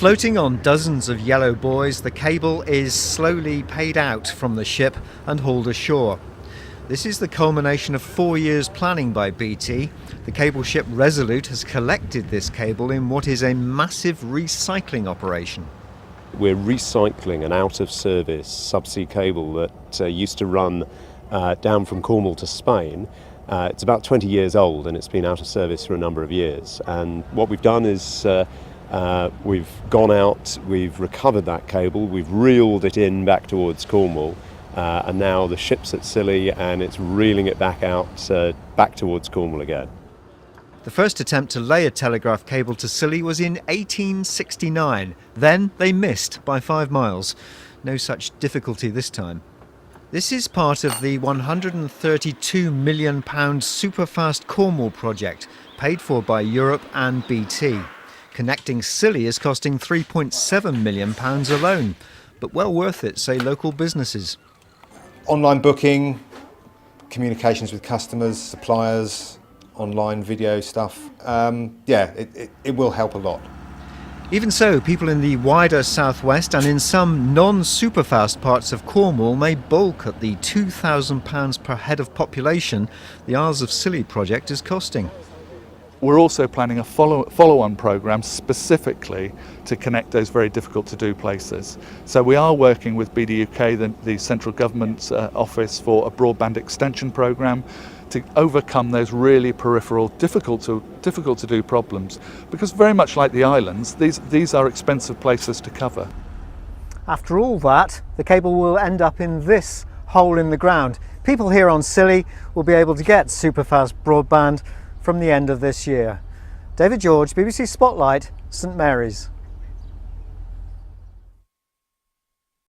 Floating on dozens of yellow buoys, the cable is slowly paid out from the ship and hauled ashore. This is the culmination of 4 years planning by BT. The cable ship Resolute has collected this cable in what is a massive recycling operation. We're recycling an out-of-service subsea cable that used to run down from Cornwall to Spain. It's about 20 years old and it's been out of service for a number of years. And what we've done is we've gone out, we've recovered that cable, we've reeled it in back towards Cornwall, and now the ship's at Scilly and it's reeling it back out back towards Cornwall again. The first attempt to lay a telegraph cable to Scilly was in 1869. Then they missed by 5 miles. No such difficulty this time. This is part of the £132 million superfast Cornwall project, paid for by Europe and BT. Connecting Scilly is costing £3.7 million alone, but well worth it, say local businesses. Online booking, communications with customers, suppliers, online video stuff, it will help a lot. Even so, people in the wider southwest and in some non-superfast parts of Cornwall may balk at the £2,000 per head of population the Isles of Scilly project is costing. We're also planning a follow-on programme specifically to connect those very difficult to do places. So we are working with BDUK, the central government's office, for a broadband extension programme to overcome those really peripheral, difficult to do problems. Because very much like the islands, these are expensive places to cover. After all that, the cable will end up in this hole in the ground. People here on Scilly will be able to get superfast broadband from the end of this year. David George, BBC Spotlight, St Mary's.